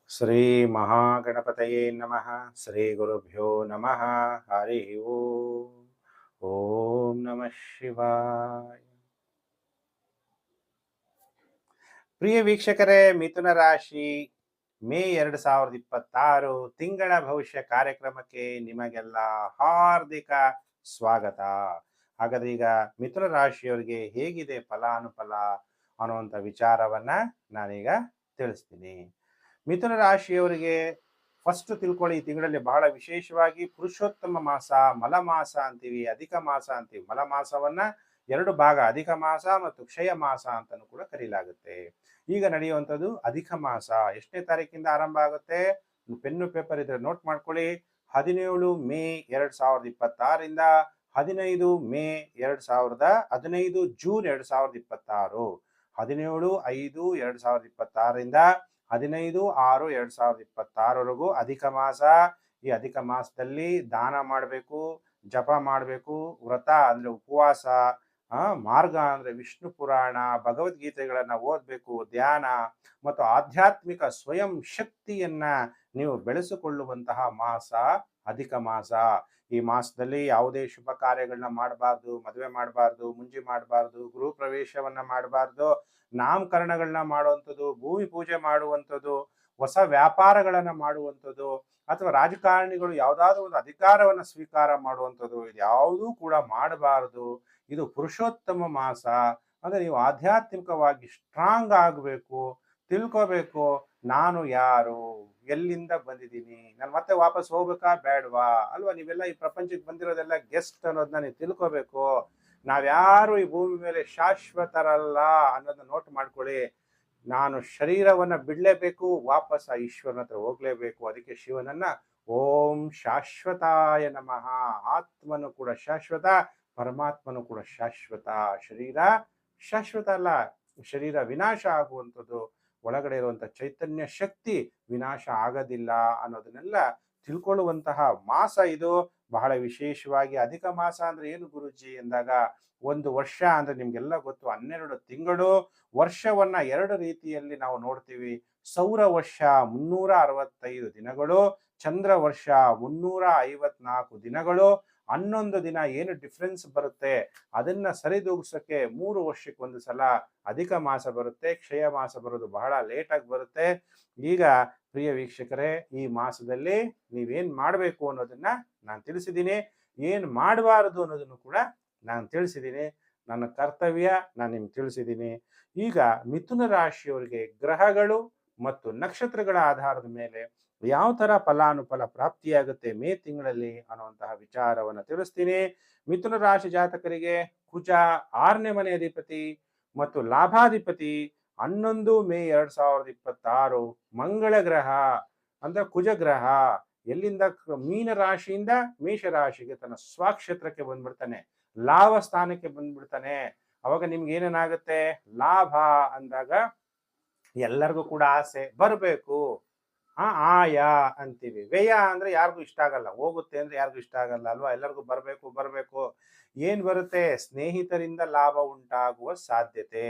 ಶ್ರೀ ಮಹಾಗಣಪತಯೇ ನಮಃ. ಶ್ರೀ ಗುರುಭ್ಯೋ ನಮಃ. ಹರಿ ಓಂ. ಓಂ ನಮಃ ಶಿವಾಯ. ಪ್ರಿಯ ವೀಕ್ಷಕರೇ, ಮಿಥುನ ರಾಶಿ ಮೇ 2026 ತಿಂಗಳ ಭವಿಷ್ಯ ಕಾರ್ಯಕ್ರಮಕ್ಕೆ ನಿಮಗೆಲ್ಲ ಹಾರ್ದಿಕ ಸ್ವಾಗತ. ಹಾಗಾದ್ರೆ ಈಗ ಮಿಥುನ ರಾಶಿಯವರಿಗೆ ಹೇಗಿದೆ ಫಲಾನುಫಲ ಅನ್ನುವಂಥ ವಿಚಾರವನ್ನ ನಾನೀಗ ತಿಳಿಸ್ತೀನಿ. ಮಿಥುನ ರಾಶಿಯವರಿಗೆ ಫಸ್ಟ್ ತಿಳ್ಕೊಳ್ಳಿ, ಈ ತಿಂಗಳಲ್ಲಿ ಬಹಳ ವಿಶೇಷವಾಗಿ ಪುರುಷೋತ್ತಮ ಮಾಸ, ಮಲ ಮಾಸ ಅಂತೀವಿ, ಅಧಿಕ ಮಾಸ ಅಂತೀವಿ. ಮಲ ಮಾಸವನ್ನ ಎರಡು ಭಾಗ, ಅಧಿಕ ಮಾಸ ಮತ್ತು ಕ್ಷಯ ಮಾಸ ಅಂತಲೂ ಕೂಡ ಕರೀಲಾಗುತ್ತೆ. ಈಗ ನಡೆಯುವಂಥದ್ದು ಅಧಿಕ ಮಾಸ. ಎಷ್ಟನೇ ತಾರೀಕಿಂದ ಆರಂಭ ಆಗುತ್ತೆ? ಪೆನ್ನು ಪೇಪರ್ ಇದ್ರೆ ನೋಟ್ ಮಾಡ್ಕೊಳ್ಳಿ. 17 ಮೇ 2026 15 ಮೇ 15 ಜೂನ್ 2026. 17/5/2026 15/6/2026 ಅಧಿಕ ಮಾಸ. ಈ ಅಧಿಕ ಮಾಸದಲ್ಲಿ ದಾನ ಮಾಡಬೇಕು, ಜಪ ಮಾಡಬೇಕು, ವ್ರತ ಅಂದ್ರೆ ಉಪವಾಸ, ಮಾರ್ಗ ಅಂದ್ರೆ ವಿಷ್ಣು ಪುರಾಣ, ಭಗವದ್ಗೀತೆಗಳನ್ನ ಓದಬೇಕು, ಧ್ಯಾನ ಮತ್ತು ಆಧ್ಯಾತ್ಮಿಕ ಸ್ವಯಂ ಶಕ್ತಿಯನ್ನ ನೀವು ಬೆಳೆಸಿಕೊಳ್ಳುವಂತಹ ಮಾಸ ಅಧಿಕ ಮಾಸ. ಈ ಮಾಸದಲ್ಲಿ ಯಾವುದೇ ಶುಭ ಕಾರ್ಯಗಳನ್ನ ಮಾಡಬಾರ್ದು, ಮದುವೆ ಮಾಡಬಾರ್ದು, ಮುಂಜಿ ಮಾಡಬಾರ್ದು, ಗೃಹ ಪ್ರವೇಶವನ್ನ ಮಾಡಬಾರ್ದು, ನಾಮಕರಣಗಳನ್ನ ಮಾಡುವಂಥದ್ದು, ಭೂಮಿ ಪೂಜೆ ಮಾಡುವಂಥದ್ದು, ಹೊಸ ವ್ಯಾಪಾರಗಳನ್ನ ಮಾಡುವಂಥದ್ದು, ಅಥವಾ ರಾಜಕಾರಣಿಗಳು ಯಾವುದಾದ್ರೂ ಒಂದು ಅಧಿಕಾರವನ್ನ ಸ್ವೀಕಾರ ಮಾಡುವಂಥದ್ದು, ಇದು ಯಾವುದೂ ಕೂಡ ಮಾಡಬಾರದು. ಇದು ಪುರುಷೋತ್ತಮ ಮಾಸ. ಅಂದ್ರೆ ನೀವು ಆಧ್ಯಾತ್ಮಿಕವಾಗಿ ಸ್ಟ್ರಾಂಗ್ ಆಗಬೇಕು, ತಿಳ್ಕೋಬೇಕು. ನಾನು ಯಾರು, ಎಲ್ಲಿಂದ ಬಂದಿದ್ದೀನಿ, ನಾನು ಮತ್ತೆ ವಾಪಸ್ ಹೋಗ್ಬೇಕಾ ಬೇಡವಾ ಅಲ್ವಾ? ನೀವೆಲ್ಲ ಈ ಪ್ರಪಂಚಕ್ಕೆ ಬಂದಿರೋದೆಲ್ಲ ಗೆಸ್ಟ್ ಅನ್ನೋದನ್ನ ನೀವು ತಿಳ್ಕೋಬೇಕು. ನಾವ್ಯಾರು ಈ ಭೂಮಿ ಮೇಲೆ ಶಾಶ್ವತರಲ್ಲ ಅನ್ನೋದನ್ನ ನೋಟ್ ಮಾಡ್ಕೊಳ್ಳಿ. ನಾನು ಶರೀರವನ್ನ ಬಿಡ್ಲೇಬೇಕು, ವಾಪಸ್ ಆ ಈಶ್ವರನ ಹತ್ರ ಹೋಗ್ಲೇಬೇಕು. ಅದಕ್ಕೆ ಶಿವನನ್ನ ಓಂ ಶಾಶ್ವತಾಯ ನಮಃ. ಆತ್ಮನು ಕೂಡ ಶಾಶ್ವತ, ಪರಮಾತ್ಮನು ಕೂಡ ಶಾಶ್ವತ. ಶರೀರ ಶಾಶ್ವತ ಅಲ್ಲ, ಶರೀರ ವಿನಾಶ ಆಗುವಂಥದ್ದು. ಒಳಗಡೆ ಇರುವಂತಹ ಚೈತನ್ಯ ಶಕ್ತಿ ವಿನಾಶ ಆಗೋದಿಲ್ಲ ಅನ್ನೋದನ್ನೆಲ್ಲ ತಿಳ್ಕೊಳ್ಳುವಂತಹ ಮಾಸ ಇದು. ಬಹಳ ವಿಶೇಷವಾಗಿ ಅಧಿಕ ಮಾಸ ಅಂದ್ರೆ ಏನು ಗುರುಜಿ ಎಂದಾಗ, ಒಂದು ವರ್ಷ ಅಂದ್ರೆ ನಿಮ್ಗೆಲ್ಲ ಗೊತ್ತು, 12 ತಿಂಗಳು. ವರ್ಷವನ್ನ ಎರಡು ರೀತಿಯಲ್ಲಿ ನಾವು ನೋಡ್ತೀವಿ. ಸೌರ ವರ್ಷ 365 ದಿನಗಳು, ಚಂದ್ರ ವರ್ಷ 354 ದಿನಗಳು. 11 ದಿನ ಏನು ಡಿಫ್ರೆನ್ಸ್ ಬರುತ್ತೆ ಅದನ್ನ ಸರಿದೂಗಿಸಕ್ಕೆ 3 ವರ್ಷಕ್ಕೊಂದು ಸಲ ಅಧಿಕ ಮಾಸ ಬರುತ್ತೆ. ಕ್ಷಯ ಮಾಸ ಬರೋದು ಬಹಳ ಲೇಟ್ ಆಗಿ ಬರುತ್ತೆ. ಈಗ ಪ್ರಿಯ ವೀಕ್ಷಕರೇ, ಈ ಮಾಸದಲ್ಲಿ ನೀವೇನ್ ಮಾಡಬೇಕು ಅನ್ನೋದನ್ನ ನಾನು ತಿಳಿಸಿದ್ದೀನಿ. ಏನ್ ಮಾಡಬಾರದು ಅನ್ನೋದನ್ನು ಕೂಡ ನಾನು ತಿಳಿಸಿದ್ದೀನಿ. ನನ್ನ ಕರ್ತವ್ಯ ನಾನು ನಿಮ್ಗೆ ತಿಳಿಸಿದ್ದೀನಿ. ಈಗ ಮಿಥುನ ರಾಶಿಯವರಿಗೆ ಗ್ರಹಗಳು ಮತ್ತು ನಕ್ಷತ್ರಗಳ ಆಧಾರದ ಮೇಲೆ ಯಾವ ತರ ಫಲಾನುಫಲ ಪ್ರಾಪ್ತಿಯಾಗುತ್ತೆ ಮೇ ತಿಂಗಳಲ್ಲಿ ಅನ್ನುವಂತಹ ವಿಚಾರವನ್ನ ತಿಳಿಸ್ತೀನಿ. ಮಿಥುನ ರಾಶಿ ಜಾತಕರಿಗೆ ಕುಜ 6ನೇ ಮನೆ ಅಧಿಪತಿ ಮತ್ತು ಲಾಭಾಧಿಪತಿ. 11 ಮೇ 2026 ಮಂಗಳ ಗ್ರಹ ಅಂದ್ರೆ ಕುಜ ಗ್ರಹ ಎಲ್ಲಿಂದ ಮೀನ ರಾಶಿಯಿಂದ ಮೇಷ ರಾಶಿಗೆ ತನ್ನ ಸ್ವಕ್ಷೇತ್ರಕ್ಕೆ ಬಂದ್ಬಿಡ್ತಾನೆ, ಲಾಭ ಸ್ಥಾನಕ್ಕೆ ಬಂದ್ಬಿಡ್ತಾನೆ. ಅವಾಗ ನಿಮ್ಗೆ ಏನೇನಾಗುತ್ತೆ? ಲಾಭ ಅಂದಾಗ ಎಲ್ಲರಿಗೂ ಕೂಡ ಆಸೆ ಬರಬೇಕು, ಆಯ ಅಂತೀವಿ. ವ್ಯಯ ಅಂದ್ರೆ ಯಾರಿಗೂ ಇಷ್ಟ ಆಗಲ್ಲ, ಹೋಗುತ್ತೆ ಅಂದ್ರೆ ಯಾರಿಗೂ ಇಷ್ಟ ಆಗಲ್ಲ ಅಲ್ವಾ? ಎಲ್ಲರಿಗೂ ಬರಬೇಕು ಬರಬೇಕು. ಏನ್ ಬರುತ್ತೆ? ಸ್ನೇಹಿತರಿಂದ ಲಾಭ ಉಂಟಾಗುವ ಸಾಧ್ಯತೆ.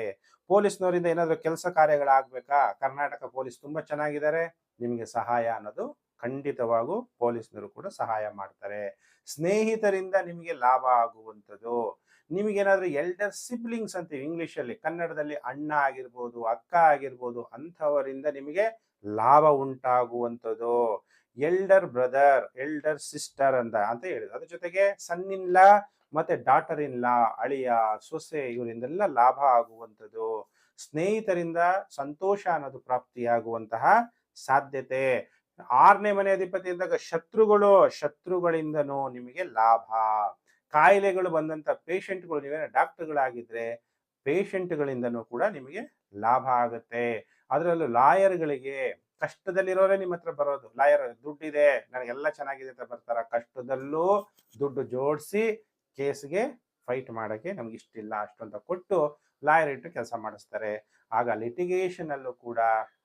ಪೊಲೀಸ್ನವರಿಂದ ಏನಾದ್ರು ಕೆಲಸ ಕಾರ್ಯಗಳಾಗ್ಬೇಕಾ? ಕರ್ನಾಟಕ ಪೊಲೀಸ್ ತುಂಬಾ ಚೆನ್ನಾಗಿದ್ದಾರೆ, ನಿಮಗೆ ಸಹಾಯ ಅನ್ನೋದು ಖಂಡಿತವಾಗೂ ಪೊಲೀಸ್ನವರು ಕೂಡ ಸಹಾಯ ಮಾಡ್ತಾರೆ. ಸ್ನೇಹಿತರಿಂದ ನಿಮಗೆ ಲಾಭ ಆಗುವಂಥದ್ದು. ನಿಮಗೇನಾದ್ರೂ ಎಲ್ಡರ್ ಸಿಬ್ಲಿಂಗ್ಸ್ ಅಂತೀವಿ ಇಂಗ್ಲಿಷಲ್ಲಿ, ಕನ್ನಡದಲ್ಲಿ ಅಣ್ಣ ಆಗಿರ್ಬೋದು, ಅಕ್ಕ ಆಗಿರ್ಬೋದು, ಅಂಥವರಿಂದ ನಿಮಗೆ ಲಾಭ ಉಂಟಾಗುವಂಥದ್ದು. ಎಲ್ಡರ್ ಬ್ರದರ್, ಎಲ್ಡರ್ ಸಿಸ್ಟರ್ ಅಂತ ಹೇಳಿದ್ರು. ಅದ್ರ ಜೊತೆಗೆ ಸನ್ ಇನ್ ಲಾ ಮತ್ತೆ ಡಾಟರ್ ಇನ್ ಲಾ, ಅಳಿಯ, ಸೊಸೆ, ಇವರಿಂದೆಲ್ಲ ಲಾಭ ಆಗುವಂಥದ್ದು. ಸ್ನೇಹಿತರಿಂದ ಸಂತೋಷ ಅನ್ನೋದು ಪ್ರಾಪ್ತಿಯಾಗುವಂತಹ ಸಾಧ್ಯತೆ. 6ನೇ ಮನೆ ಅಧಿಪತಿ ಇದ್ದಾಗ ಶತ್ರುಗಳಿಂದನೂ ನಿಮಗೆ ಲಾಭ. ಕಾಯಿಲೆಗಳು ಬಂದಂತ ಪೇಷಂಟ್ಗಳು, ನೀವೇನೋ ಡಾಕ್ಟರ್ಗಳಾಗಿದ್ರೆ ಪೇಷಂಟ್ಗಳಿಂದನೂ ಕೂಡ ನಿಮಗೆ ಲಾಭ ಆಗುತ್ತೆ. ಅದರಲ್ಲೂ ಲಾಯರ್ಗಳಿಗೆ, ಕಷ್ಟದಲ್ಲಿರೋರೇ ನಿಮ್ಮ ಹತ್ರ ಬರೋದು. ಲಾಯರ್ ದುಡ್ಡಿದೆ, ನನಗೆಲ್ಲ ಚೆನ್ನಾಗಿದೆ ಅಂತ ಬರ್ತಾರ. ಕಷ್ಟದಲ್ಲೂ ದುಡ್ಡು ಜೋಡಿಸಿ ಕೇಸ್ಗೆ ಫೈಟ್ ಮಾಡಕ್ಕೆ ನಮ್ಗೆ ಇಷ್ಟಿಲ್ಲ ಅಷ್ಟು ಅಂತ ಕೊಟ್ಟು ಲಾಯರ್ ಇಟ್ಟು ಕೆಲಸ ಮಾಡಿಸ್ತಾರೆ. ಆಗ ಲಿಟಿಗೇಷನ್ ಅಲ್ಲೂ ಕೂಡ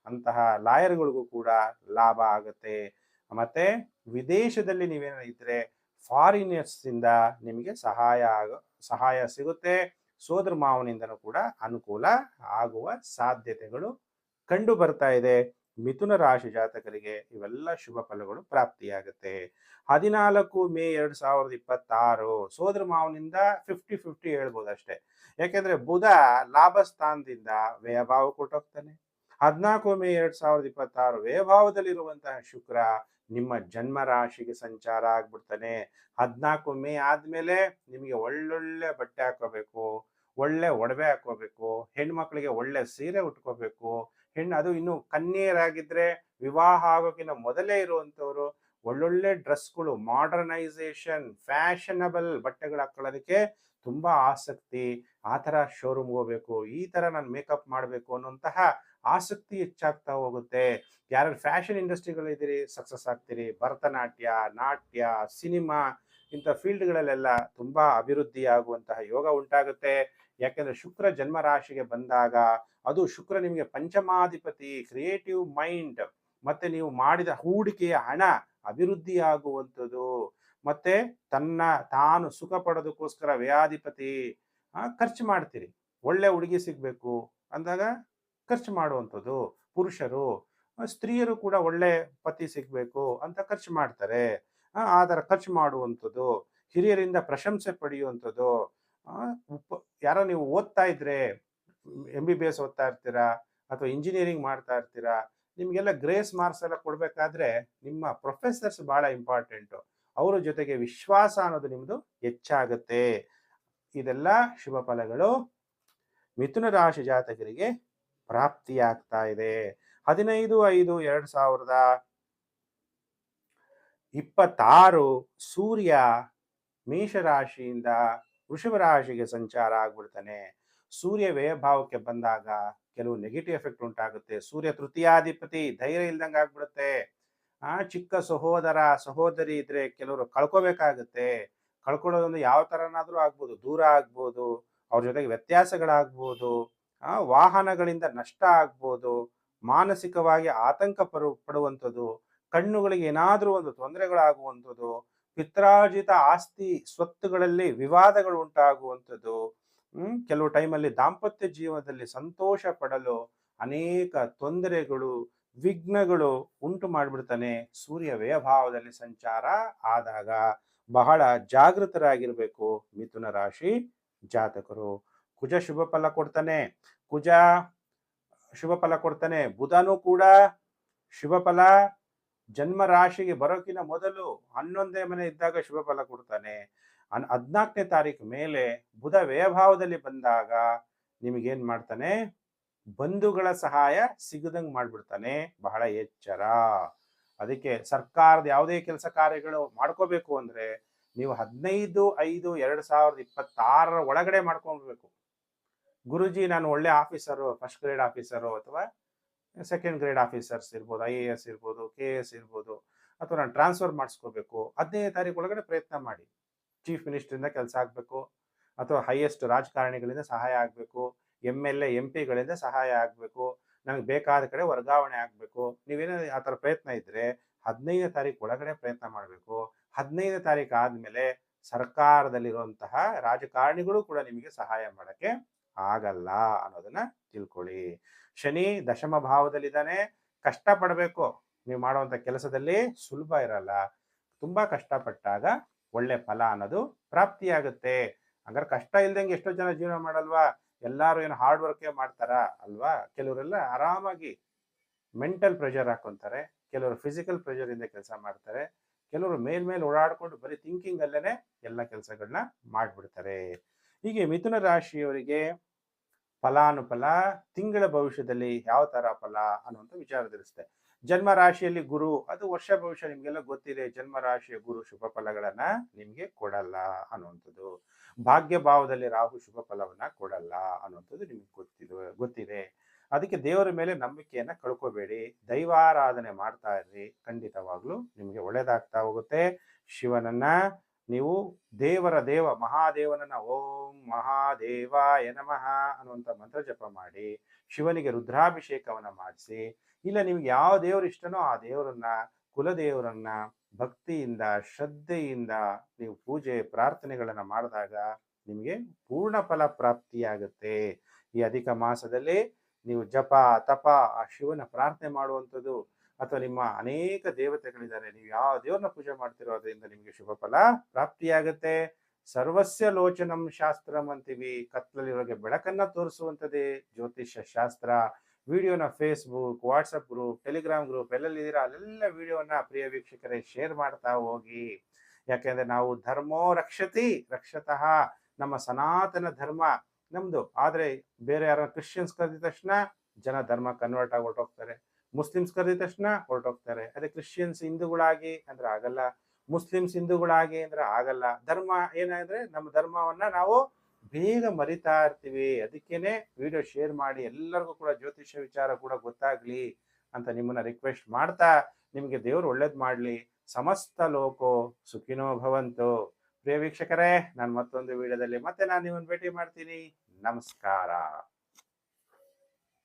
ಅಂತಹ ಲಾಯರ್ಗಳಿಗೂ ಕೂಡ ಲಾಭ ಆಗುತ್ತೆ. ಮತ್ತೆ ವಿದೇಶದಲ್ಲಿ ನೀವೇನೋ ಇದ್ರೆ ಫಾರಿನರ್ಸ್ ಇಂದ ನಿಮಗೆ ಸಹಾಯ ಸಿಗುತ್ತೆ. ಸೋದರ ಮಾವನಿಂದನೂ ಕೂಡ ಅನುಕೂಲ ಆಗುವ ಸಾಧ್ಯತೆಗಳು ಕಂಡು ಬರ್ತಾ ಇದೆ. ಮಿಥುನ ರಾಶಿ ಜಾತಕರಿಗೆ ಇವೆಲ್ಲ ಶುಭ ಫಲಗಳು ಪ್ರಾಪ್ತಿಯಾಗುತ್ತೆ. 14 ಮೇ 2026 ಸೋದರ ಮಾವನಿಂದ 50-50 ಹೇಳ್ಬೋದು ಅಷ್ಟೇ. ಯಾಕೆಂದ್ರೆ ಬುಧ ಲಾಭಸ್ಥಾನದಿಂದ ವ್ಯಯಭಾವ ಕೊಟ್ಟೋಗ್ತಾನೆ. 14 ಮೇ 2026 ವ್ಯಯಭಾವದಲ್ಲಿರುವಂತಹ ಶುಕ್ರ ನಿಮ್ಮ ಜನ್ಮ ರಾಶಿಗೆ ಸಂಚಾರ ಆಗ್ಬಿಡ್ತಾನೆ. 14 ಮೇ ಆದ್ಮೇಲೆ ನಿಮಗೆ ಒಳ್ಳೊಳ್ಳೆ ಬಟ್ಟೆ ಹಾಕೋಬೇಕು, ಒಳ್ಳೆ ಒಡವೆ ಹಾಕೋಬೇಕು, ಹೆಣ್ಮಕ್ಳಿಗೆ ಒಳ್ಳೆ ಸೀರೆ ಉಟ್ಕೋಬೇಕು. ಅದು ಇನ್ನು ಕನ್ಯೆಯರಾಗಿದ್ರೆ ವಿವಾಹ ಆಗೋಕ್ಕಿಂತ ಮೊದಲೇ ಇರುವಂತವ್ರು ಒಳ್ಳೊಳ್ಳೆ ಡ್ರೆಸ್ಗಳು, ಮಾಡರ್ನೈಸೇಷನ್, ಫ್ಯಾಷನಬಲ್ ಬಟ್ಟೆಗಳು ಹಾಕೊಳ್ಳೋದಕ್ಕೆ ತುಂಬಾ ಆಸಕ್ತಿ. ಆ ತರ ಶೋರೂಮ್ ಹೋಗ್ಬೇಕು, ಈ ತರ ನಾನು ಮೇಕಪ್ ಮಾಡಬೇಕು ಅನ್ನುವಂತಹ ಆಸಕ್ತಿ ಹೆಚ್ಚಾಗ್ತಾ ಹೋಗುತ್ತೆ. ಯಾರು ಫ್ಯಾಷನ್ ಇಂಡಸ್ಟ್ರಿಗಳಿದ್ದೀರಿ ಸಕ್ಸಸ್ ಆಗ್ತೀರಿ. ಭರತನಾಟ್ಯ, ನಾಟ್ಯ, ಸಿನಿಮಾ ಇಂಥ ಫೀಲ್ಡ್ಗಳಲ್ಲೆಲ್ಲ ತುಂಬಾ ಅಭಿವೃದ್ಧಿ ಆಗುವಂತಹ ಯೋಗ ಉಂಟಾಗುತ್ತೆ. ಯಾಕೆಂದ್ರೆ ಶುಕ್ರ ಜನ್ಮ ರಾಶಿಗೆ ಬಂದಾಗ ಅದು ಶುಕ್ರ ನಿಮಗೆ ಪಂಚಮಾಧಿಪತಿ, ಕ್ರಿಯೇಟಿವ್ ಮೈಂಡ್, ಮತ್ತೆ ನೀವು ಮಾಡಿದ ಹೂಡಿಕೆಯ ಹಣ ಅಭಿವೃದ್ಧಿ ಆಗುವಂಥದ್ದು, ಮತ್ತೆ ತಾನು ಸುಖ ಪಡೋದಕ್ಕೋಸ್ಕರ ವ್ಯಾಧಿಪತಿ. ಖರ್ಚು ಮಾಡ್ತೀರಿ. ಒಳ್ಳೆ ಹುಡುಗಿ ಸಿಗ್ಬೇಕು ಅಂದಾಗ ಖರ್ಚು ಮಾಡುವಂಥದ್ದು. ಪುರುಷರು, ಸ್ತ್ರೀಯರು ಕೂಡ ಒಳ್ಳೆ ಪತಿ ಸಿಗ್ಬೇಕು ಅಂತ ಖರ್ಚು ಮಾಡ್ತಾರೆ. ಆ ಥರ ಖರ್ಚು ಮಾಡುವಂಥದ್ದು, ಹಿರಿಯರಿಂದ ಪ್ರಶಂಸೆ ಪಡೆಯುವಂಥದ್ದು. ಯಾರೋ ನೀವು ಓದ್ತಾ ಇದ್ರೆ MBBS ಓದ್ತಾ ಇರ್ತೀರಾ ಅಥವಾ ಇಂಜಿನಿಯರಿಂಗ್ ಮಾಡ್ತಾ ಇರ್ತೀರಾ, ನಿಮಗೆಲ್ಲ ಗ್ರೇಸ್ ಮಾರ್ಕ್ಸ್ ಎಲ್ಲ ಕೊಡಬೇಕಾದ್ರೆ ನಿಮ್ಮ ಪ್ರೊಫೆಸರ್ಸ್ ಬಹಳ ಇಂಪಾರ್ಟೆಂಟು. ಅವರ ಜೊತೆಗೆ ವಿಶ್ವಾಸ ಅನ್ನೋದು ನಿಮ್ಮದು ಹೆಚ್ಚಾಗುತ್ತೆ. ಇದೆಲ್ಲ ಶುಭ ಫಲಗಳು ಮಿಥುನ ರಾಶಿ ಜಾತಕರಿಗೆ ಪ್ರಾಪ್ತಿಯಾಗ್ತಾ ಇದೆ. 15/5/2026 ಸೂರ್ಯ ಮೇಷರಾಶಿಯಿಂದ ವೃಷಭ ರಾಶಿಗೆ ಸಂಚಾರ ಆಗ್ಬಿಡ್ತಾನೆ. ಸೂರ್ಯ ವ್ಯಯಭಾವಕ್ಕೆ ಬಂದಾಗ ಕೆಲವು ನೆಗೆಟಿವ್ ಎಫೆಕ್ಟ್ ಉಂಟಾಗುತ್ತೆ. ಸೂರ್ಯ ತೃತೀಯಾಧಿಪತಿ, ಧೈರ್ಯ ಇಲ್ದಂಗೆ ಆಗ್ಬಿಡುತ್ತೆ. ಚಿಕ್ಕ ಸಹೋದರ ಸಹೋದರಿ ಇದ್ರೆ ಕೆಲವರು ಕಳ್ಕೋಬೇಕಾಗುತ್ತೆ. ಕಳ್ಕೊಳ್ಳೋದೊಂದು ಯಾವ ತರನಾದ್ರೂ ಆಗ್ಬೋದು, ದೂರ ಆಗ್ಬೋದು, ಅವ್ರ ಜೊತೆಗೆ ವ್ಯತ್ಯಾಸಗಳಾಗ್ಬೋದು, ವಾಹನಗಳಿಂದ ನಷ್ಟ ಆಗ್ಬೋದು, ಮಾನಸಿಕವಾಗಿ ಆತಂಕ ಪಡುವಂಥದ್ದು, ಕಣ್ಣುಗಳಿಗೆ ಏನಾದ್ರೂ ಒಂದು ತೊಂದರೆಗಳಾಗುವಂಥದ್ದು, ಪಿತ್ರಾರ್ಜಿತ ಆಸ್ತಿ ಸ್ವತ್ತುಗಳಲ್ಲಿ ವಿವಾದಗಳು ಉಂಟಾಗುವಂಥದ್ದು, ಕೆಲವು ಟೈಮಲ್ಲಿ ದಾಂಪತ್ಯ ಜೀವನದಲ್ಲಿ ಸಂತೋಷ ಪಡಲು ಅನೇಕ ತೊಂದರೆಗಳು, ವಿಘ್ನಗಳು ಉಂಟು ಮಾಡಿಬಿಡ್ತಾನೆ. ಸೂರ್ಯ ವ್ಯಯಭಾವದಲ್ಲಿ ಸಂಚಾರ ಆದಾಗ ಬಹಳ ಜಾಗೃತರಾಗಿರ್ಬೇಕು ಮಿಥುನ ರಾಶಿ ಜಾತಕರು. ಕುಜ ಶುಭ ಫಲ ಕೊಡ್ತಾನೆ. ಬುಧನು ಕೂಡ ಶುಭ ಫಲ. ಜನ್ಮ ರಾಶಿಗೆ ಬರೋಕಿನ ಮೊದಲು 11ನೇ ಮನೆ ಇದ್ದಾಗ ಶುಭ ಫಲ ಕೊಡ್ತಾನೆ. 14ನೇ ತಾರೀಕು ಮೇಲೆ ಬುಧ ವ್ಯಯಭಾವದಲ್ಲಿ ಬಂದಾಗ ನಿಮಗೇನ್ ಮಾಡ್ತಾನೆ, ಬಂಧುಗಳ ಸಹಾಯ ಸಿಗದಂಗ್ ಮಾಡ್ಬಿಡ್ತಾನೆ. ಬಹಳ ಎಚ್ಚರ. ಅದಕ್ಕೆ ಸರ್ಕಾರದ ಯಾವುದೇ ಕೆಲಸ ಕಾರ್ಯಗಳು ಮಾಡ್ಕೋಬೇಕು ಅಂದ್ರೆ ನೀವು 15/5/2026 ಒಳಗಡೆ ಮಾಡ್ಕೊಳ್ಬೇಕು. ಗುರುಜಿ ನಾನು ಒಳ್ಳೆ ಆಫೀಸರು, ಫಸ್ಟ್ ಗ್ರೇಡ್ ಆಫೀಸರು ಅಥವಾ ಸೆಕೆಂಡ್ ಗ್ರೇಡ್ ಆಫೀಸರ್ಸ್ ಇರ್ಬೋದು, IAS ಇರ್ಬೋದು, KS ಇರ್ಬೋದು, ಅಥವಾ ನಾನು ಟ್ರಾನ್ಸ್ಫರ್ ಮಾಡಿಸ್ಕೋಬೇಕು, 15ನೇ ತಾರೀಕು ಒಳಗಡೆ ಪ್ರಯತ್ನ ಮಾಡಿ. ಚೀಫ್ ಮಿನಿಸ್ಟರಿಂದ ಕೆಲಸ ಆಗಬೇಕು, ಅಥವಾ ಹೈಯೆಸ್ಟ್ ರಾಜಕಾರಣಿಗಳಿಂದ ಸಹಾಯ ಆಗಬೇಕು, MLA MP ಗಳಿಂದ ಸಹಾಯ ಆಗಬೇಕು, ನನಗೆ ಬೇಕಾದ ಕಡೆ ವರ್ಗಾವಣೆ ಆಗಬೇಕು. ನೀವೇನೋ ಆ ಥರ ಪ್ರಯತ್ನ ಇದ್ರೆ 15ನೇ ತಾರೀಕು ಒಳಗಡೆ ಪ್ರಯತ್ನ ಮಾಡಬೇಕು. 15ನೇ ತಾರೀಕು ಆದಮೇಲೆ ಸರ್ಕಾರದಲ್ಲಿರುವಂತಹ ರಾಜಕಾರಣಿಗಳು ಕೂಡ ನಿಮಗೆ ಸಹಾಯ ಮಾಡೋಕ್ಕೆ ಆಗಲ್ಲ ಅನ್ನೋದನ್ನ ತಿಳ್ಕೊಳ್ಳಿ. ಶನಿ ದಶಮ ಭಾವದಲ್ಲಿದ್ದಾನೆ. ಕಷ್ಟಪಡಬೇಕು. ನೀವು ಮಾಡುವಂಥ ಕೆಲಸದಲ್ಲಿ ಸುಲಭ ಇರಲ್ಲ. ತುಂಬಾ ಕಷ್ಟಪಟ್ಟಾಗ ಒಳ್ಳೆ ಫಲ ಅನ್ನೋದು ಪ್ರಾಪ್ತಿಯಾಗುತ್ತೆ. ಹಂಗಾರೆ ಕಷ್ಟ ಇಲ್ದಂಗೆ ಎಷ್ಟೋ ಜನ ಜೀವನ ಮಾಡಲ್ವಾ? ಎಲ್ಲರೂ ಏನು ಹಾರ್ಡ್ ವರ್ಕೇ ಮಾಡ್ತಾರ ಅಲ್ವಾ? ಕೆಲವರೆಲ್ಲ ಆರಾಮಾಗಿ ಮೆಂಟಲ್ ಪ್ರೆಷರ್ ಹಾಕೊಂತಾರೆ, ಕೆಲವರು ಫಿಸಿಕಲ್ ಪ್ರೆಷರ್ ಇಂದ ಕೆಲಸ ಮಾಡ್ತಾರೆ, ಕೆಲವರು ಮೇಲ್ಮೇಲೆ ಓಡಾಡ್ಕೊಂಡು ಬರೀ ಥಿಂಕಿಂಗ್ ಅಲ್ಲೇನೆ ಎಲ್ಲ ಕೆಲಸಗಳನ್ನ ಮಾಡ್ಬಿಡ್ತಾರೆ. ಹೀಗೆ ಮಿಥುನ ರಾಶಿಯವರಿಗೆ ಫಲಾನುಫಲ ತಿಂಗಳ ಭವಿಷ್ಯದಲ್ಲಿ ಯಾವ ತರ ಫಲ ಅನ್ನುವಂಥ ವಿಚಾರ ತಿಳಿಸುತ್ತೆ. ಜನ್ಮ ರಾಶಿಯಲ್ಲಿ ಗುರು, ಅದು ವರ್ಷ ಭವಿಷ್ಯ ನಿಮ್ಗೆಲ್ಲ ಗೊತ್ತಿದೆ. ಜನ್ಮ ರಾಶಿಯ ಗುರು ಶುಭ ಫಲಗಳನ್ನ ನಿಮ್ಗೆ ಕೊಡಲ್ಲ ಅನ್ನುವಂಥದ್ದು. ಭಾಗ್ಯ ಭಾವದಲ್ಲಿ ರಾಹು ಶುಭ ಫಲವನ್ನ ಕೊಡಲ್ಲ ಅನ್ನುವಂಥದ್ದು ನಿಮ್ಗೆ ಗೊತ್ತಿದೆ. ಅದಕ್ಕೆ ದೇವರ ಮೇಲೆ ನಂಬಿಕೆಯನ್ನ ಕಳ್ಕೋಬೇಡಿ. ದೈವಾರಾಧನೆ ಮಾಡ್ತಾ ಇರ್ರಿ, ಖಂಡಿತವಾಗ್ಲೂ ನಿಮ್ಗೆ ಒಳ್ಳೇದಾಗ್ತಾ ಹೋಗುತ್ತೆ. ಶಿವನನ್ನ ನೀವು ದೇವ ಮಹಾದೇವನನ್ನ ಓಂ ಮಹಾದೇವಾಯ ನಮಃ ಅನ್ನುವಂಥ ಮಂತ್ರ ಜಪ ಮಾಡಿ, ಶಿವನಿಗೆ ರುದ್ರಾಭಿಷೇಕವನ್ನ ಮಾಡಿಸಿ, ಇಲ್ಲ ನಿಮ್ಗೆ ಯಾವ ದೇವರು ಇಷ್ಟನೋ ಆ ದೇವರನ್ನ, ಕುಲದೇವರನ್ನ ಭಕ್ತಿಯಿಂದ ಶ್ರದ್ಧೆಯಿಂದ ನೀವು ಪೂಜೆ ಪ್ರಾರ್ಥನೆಗಳನ್ನ ಮಾಡಿದಾಗ ನಿಮಗೆ ಪೂರ್ಣ ಫಲ ಪ್ರಾಪ್ತಿಯಾಗುತ್ತೆ. ಈ ಅಧಿಕ ಮಾಸದಲ್ಲಿ ನೀವು ಜಪ ತಪ ಆ ಶಿವನ ಪ್ರಾರ್ಥನೆ ಮಾಡುವಂಥದ್ದು, ಅಥವಾ ನಿಮ್ಮ ಅನೇಕ ದೇವತೆಗಳಿದ್ದಾರೆ, ನೀವು ಯಾವ ದೇವ್ರನ್ನ ಪೂಜೆ ಮಾಡ್ತಿರೋ ಅದರಿಂದ ನಿಮಗೆ ಶುಭ ಫಲ ಪ್ರಾಪ್ತಿಯಾಗುತ್ತೆ. ಸರ್ವಸ್ಯ ಲೋಚನಂ ಶಾಸ್ತ್ರಂ ಅಂತೀವಿ. ಕತ್ತಲಲ್ಲಿರೋಗೆ ಬೆಳಕನ್ನ ತೋರಿಸುವಂಥದ್ದೇ ಜ್ಯೋತಿಷ್ಯ ಶಾಸ್ತ್ರ. ವಿಡಿಯೋನ Facebook, WhatsApp group, Telegram group ಎಲ್ಲೆಲ್ಲಿದ್ದೀರಾ ಅಲ್ಲೆಲ್ಲ ವಿಡಿಯೋನ ಪ್ರಿಯ ವೀಕ್ಷಕರೇ ಶೇರ್ ಮಾಡ್ತಾ ಹೋಗಿ. ಯಾಕೆಂದ್ರೆ ನಾವು ಧರ್ಮೋ ರಕ್ಷತಿ ರಕ್ಷತಃ, ನಮ್ಮ ಸನಾತನ ಧರ್ಮ ನಮ್ದು. ಆದ್ರೆ ಬೇರೆ ಯಾರ ಕ್ರಿಶ್ಚಿಯನ್ಸ್ ಕರೆದಿದ ತಕ್ಷಣ ಜನ ಧರ್ಮ ಕನ್ವರ್ಟ್ ಆಗಿ ಹೊರಟೋಗ್ತಾರೆ, ಮುಸ್ಲಿಮ್ಸ್ ಕರೆದಿದ ತಕ್ಷಣ ಹೊರಟೋಗ್ತಾರೆ. ಅದೇ ಕ್ರಿಶ್ಚಿಯನ್ಸ್ ಹಿಂದೂಗಳಾಗಿ ಅಂದ್ರೆ ಆಗಲ್ಲ, ಮುಸ್ಲಿಮ್ಸ್ ಹಿಂದೂಗಳಾಗಿ ಅಂದ್ರೆ ಆಗಲ್ಲ. ಧರ್ಮ ಏನಂದ್ರೆ ನಮ್ಮ ಧರ್ಮವನ್ನ ನಾವು ಬೇಗ ಮರಿತಾ ಇರ್ತೀವಿ. ಅದಕ್ಕೇನೆ ವಿಡಿಯೋ ಶೇರ್ ಮಾಡಿ ಎಲ್ಲರಿಗೂ ಕೂಡ ಜ್ಯೋತಿಷ್ಯ ವಿಚಾರ ಕೂಡ ಗೊತ್ತಾಗ್ಲಿ ಅಂತ ನಿಮ್ಮನ್ನ ರಿಕ್ವೆಸ್ಟ್ ಮಾಡ್ತಾ, ನಿಮಗೆ ದೇವರು ಒಳ್ಳೇದ್ ಮಾಡ್ಲಿ. ಸಮಸ್ತ ಲೋಕೋ ಸುಖಿನೋ ಭವಂತು. ಪ್ರಿಯ ವೀಕ್ಷಕರೇ, ನಾನು ಮತ್ತೊಂದು ವಿಡಿಯೋದಲ್ಲಿ ಮತ್ತೆ ನಾನು ನಿಮ್ಮನ್ನು ಭೇಟಿ ಮಾಡ್ತೀನಿ. ನಮಸ್ಕಾರ.